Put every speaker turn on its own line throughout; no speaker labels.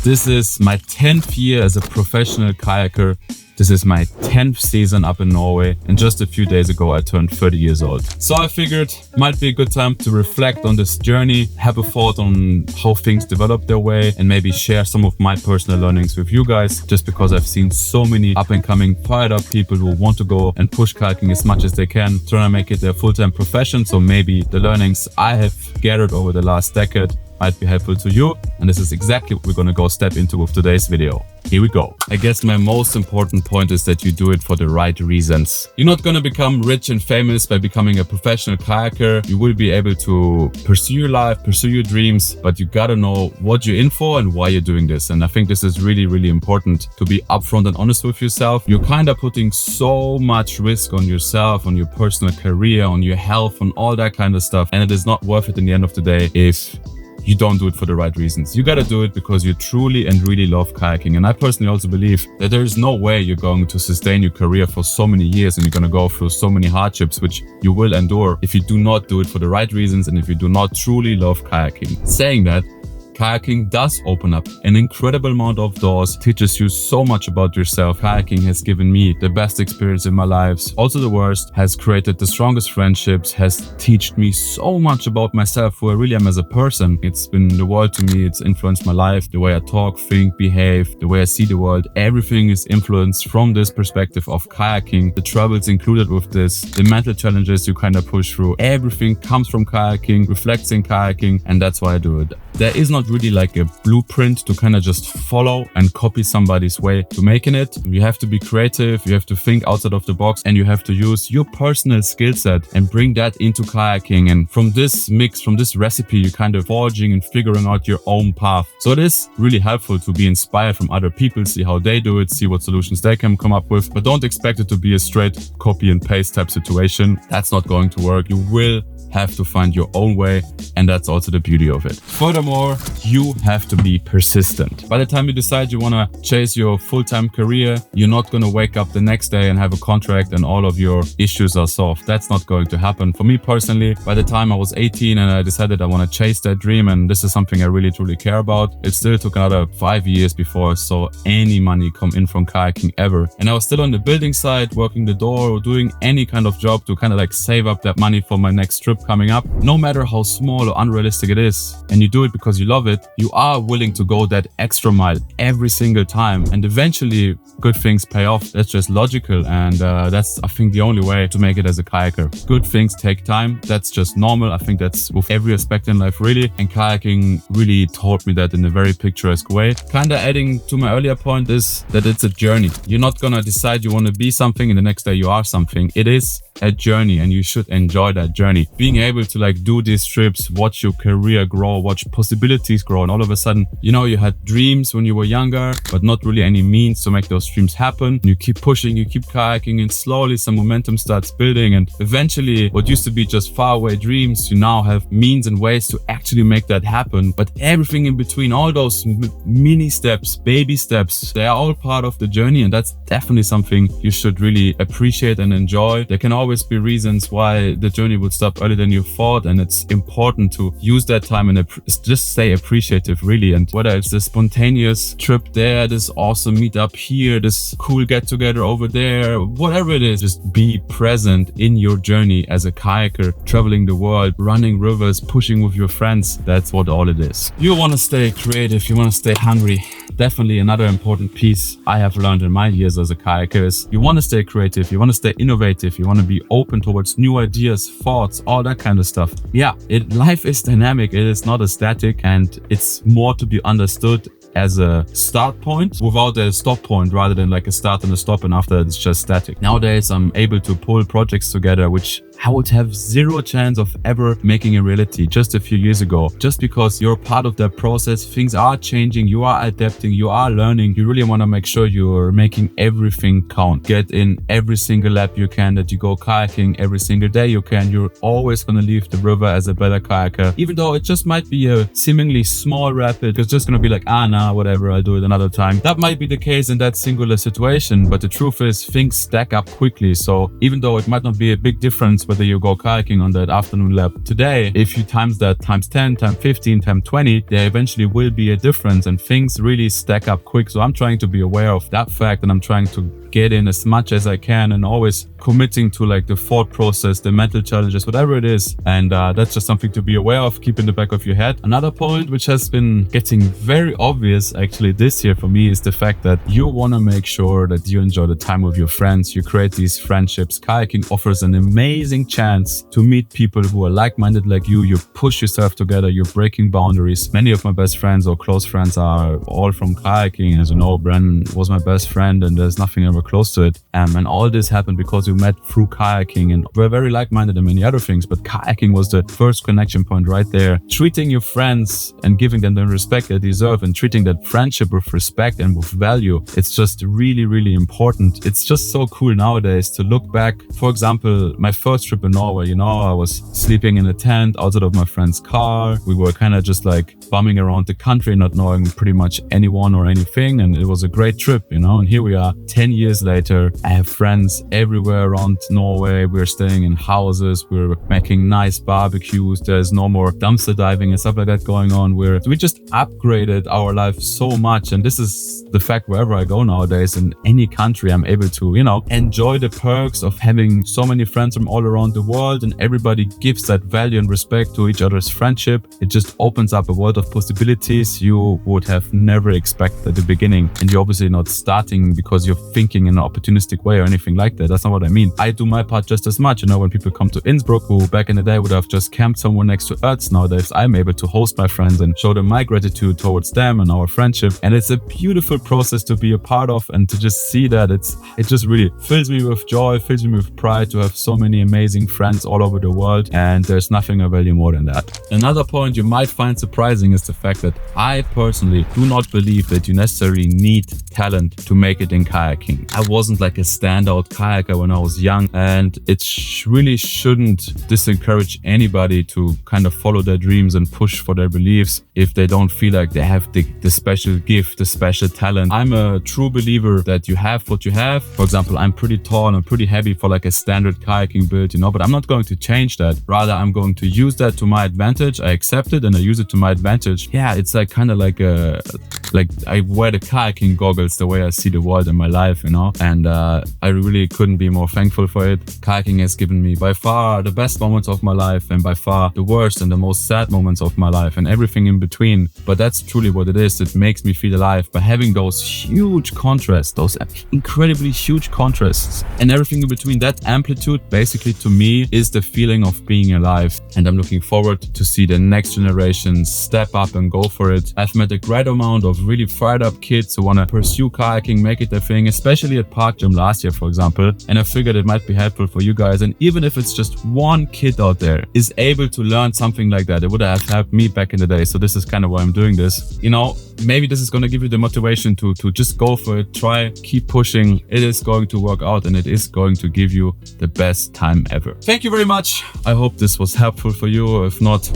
This is my 10th year as a professional kayaker. This is my 10th season up in Norway, and just a few days ago I turned 30 years old. So I figured might be a good time to reflect on this journey, have a thought on how things developed their way, and maybe share some of my personal learnings with you guys, just because I've seen so many up and coming fired up people who want to go and push kayaking as much as they can, trying to make it their full-time profession. So maybe the learnings I have gathered over the last decade might be helpful to you, and this is exactly what we're gonna go step into with today's video. Here we go. I guess my most important point is that you do it for the right reasons. You're not gonna become rich and famous by becoming a professional kayaker. You will be able to pursue your life, pursue your dreams, but you gotta know what you're in for and why you're doing this. And I think this is really, really important to be upfront and honest with yourself. You're kind of putting so much risk on yourself, on your personal career, on your health, on all that kind of stuff. And it is not worth it in the end of the day if you don't do it for the right reasons. You gotta do it because you truly and really love kayaking. And I personally also believe that there is no way you're going to sustain your career for so many years and you're gonna go through so many hardships, which you will endure, if you do not do it for the right reasons and if you do not truly love kayaking. Saying that, kayaking does open up an incredible amount of doors, teaches you so much about yourself. Kayaking has given me the best experience in my life, also the worst, has created the strongest friendships, has taught me so much about myself, who I really am as a person. It's been the world to me, it's influenced my life, the way I talk, think, behave, the way I see the world. Everything is influenced from this perspective of kayaking. The troubles included with this, the mental challenges you kind of push through, everything comes from kayaking, reflects in kayaking, and that's why I do it. There is not really like a blueprint to kind of just follow and copy somebody's way to making it. You have to be creative, you have to think outside of the box, and you have to use your personal skill set and bring that into kayaking. And from this mix, from this recipe, you're kind of forging and figuring out your own path. So it is really helpful to be inspired from other people, see how they do it, see what solutions they can come up with, but don't expect it to be a straight copy and paste type situation. That's not going to work. You will have to find your own way, and that's also the beauty of it. Furthermore, you have to be persistent. By the time you decide you want to chase your full-time career, you're not going to wake up the next day and have a contract and all of your issues are solved. That's not going to happen. For me personally, by the time I was 18 and I decided I want to chase that dream, and this is something I really truly care about, it still took another 5 years before I saw any money come in from kayaking ever. And I was still on the building side, working the door or doing any kind of job to kind of like save up that money for my next trip coming up. No matter how small or unrealistic it is, and you do it because you love it, you are willing to go that extra mile every single time, and eventually good things pay off. That's just logical, and that's, I think, the only way to make it as a kayaker. Good things take time. That's just normal. I think that's with every aspect in life, really, and kayaking really taught me that in a very picturesque way. Kind of adding to my earlier point is that it's a journey. You're not gonna decide you want to be something and the next day you are something. It is a journey, and you should enjoy that journey. Being able to like do these trips, watch your career grow, watch possibilities grow, and all of a sudden, you know, you had dreams when you were younger, but not really any means to make those dreams happen. You keep pushing, you keep kayaking, and slowly some momentum starts building, and eventually what used to be just faraway dreams, you now have means and ways to actually make that happen. But everything in between, all those mini steps, baby steps, they are all part of the journey, and that's definitely something you should really appreciate and enjoy. There can always be reasons why the journey would stop earlier than you thought, and it's important to use that time and just stay appreciative, really. And whether it's this spontaneous trip there, this awesome meetup here, this cool get together over there, whatever it is, just be present in your journey as a kayaker, traveling the world, running rivers, pushing with your friends. That's what all it is. You want to stay creative, you want to stay hungry. Definitely another important piece I have learned in my years as a kayaker is you want to stay creative, you want to stay innovative, you want to be open towards new ideas, thoughts, all that kind of stuff. Yeah, life is dynamic, it is not a static, and it's more to be understood as a start point without a stop point, rather than like a start and a stop and after it's just static. Nowadays I'm able to pull projects together which I would have zero chance of ever making a reality just a few years ago. Just because you're part of that process, things are changing, you are adapting, you are learning. You really want to make sure you're making everything count. Get in every single lap you can, that you go kayaking every single day you can. You're always going to leave the river as a better kayaker. Even though it just might be a seemingly small rapid, it's just going to be like, nah, whatever, I'll do it another time. That might be the case in that singular situation, but the truth is things stack up quickly. So even though it might not be a big difference whether you go kayaking on that afternoon lap today, if you times that times 10, times 15, times 20, there eventually will be a difference and things really stack up quick. So I'm trying to be aware of that fact, and I'm trying to get in as much as I can and always committing to like the thought process, the mental challenges, whatever it is. And that's just something to be aware of, keep in the back of your head. Another point which has been getting very obvious actually this year for me is the fact that you want to make sure that you enjoy the time with your friends. You create these friendships. Kayaking offers an amazing chance to meet people who are like-minded like you. You push yourself together, you're breaking boundaries. Many of my best friends or close friends are all from kayaking. As you know, Brennan was my best friend and there's nothing ever close to it. And all this happened because we met through kayaking, and we're very like-minded in many other things, but kayaking was the first connection point right there. Treating your friends and giving them the respect they deserve and treating that friendship with respect and with value, it's just really, really important. It's just so cool nowadays to look back. For example, my first trip in Norway, you know, I was sleeping in a tent outside of my friend's car. We were kind of just like bumming around the country, not knowing pretty much anyone or anything, and it was a great trip, you know. And here we are 10 years later. I have friends everywhere around Norway. We're staying in houses, we're making nice barbecues, there's no more dumpster diving and stuff like that going on. We just upgraded our life so much, and this is the fact wherever I go nowadays in any country, I'm able to, you know, enjoy the perks of having so many friends from all around the world, and everybody gives that value and respect to each other's friendship. It just opens up a world of possibilities you would have never expected at the beginning. And you're obviously not starting because you're thinking in an opportunistic way or anything like that. That's not what I mean. I do my part just as much. You know, when people come to Innsbruck, who back in the day would have just camped somewhere next to Erz, nowadays I'm able to host my friends and show them my gratitude towards them and our friendship. And it's a beautiful process to be a part of, and to just see that it just really fills me with joy, fills me with pride to have so many amazing friends all over the world. And there's nothing I value more than that. Another point you might find surprising is the fact that I personally do not believe that you necessarily need talent to make it in kayaking. I wasn't like a standout kayaker when I was young, and it really shouldn't discourage anybody to kind of follow their dreams and push for their beliefs if they don't feel like they have the special gift, the special talent. I'm a true believer that you have what you have. For example, I'm pretty tall and I'm pretty heavy for like a standard kayaking build, you know, but I'm not going to change that. Rather, I'm going to use that to my advantage. I accept it and I use it to my advantage. Yeah, it's like kind of like I wear the kayaking goggles the way I see the world in my life, you know, and I really couldn't be more thankful for it. Kayaking has given me by far the best moments of my life and by far the worst and the most sad moments of my life and everything in between. But that's truly what it is. It makes me feel alive by having those huge contrasts, those incredibly huge contrasts and everything in between. That amplitude basically to me is the feeling of being alive, and I'm looking forward to see the next generation step up and go for it. I've met a great amount of really fired up kids who want to pursue kayaking, make it their thing, especially at Park Gym last year, for example, and I figured it might be helpful for you guys. And even if it's just one kid out there is able to learn something like that, it would have helped me back in the day. So this is kind of why I'm doing this. You know, maybe this is going to give you the motivation to just go for it, try, keep pushing. It is going to work out and it is going to give you the best time ever. Thank you very much. I hope this was helpful for you. If not,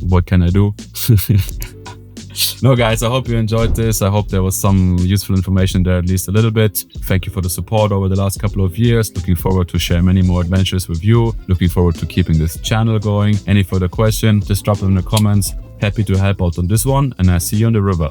what can I do? No, guys, I hope you enjoyed this. I hope there was some useful information there, at least a little bit. Thank you for the support over the last couple of years. Looking forward to share many more adventures with you. Looking forward to keeping this channel going. Any further question, just drop them in the comments. Happy to help out on this one, and I see you on the river.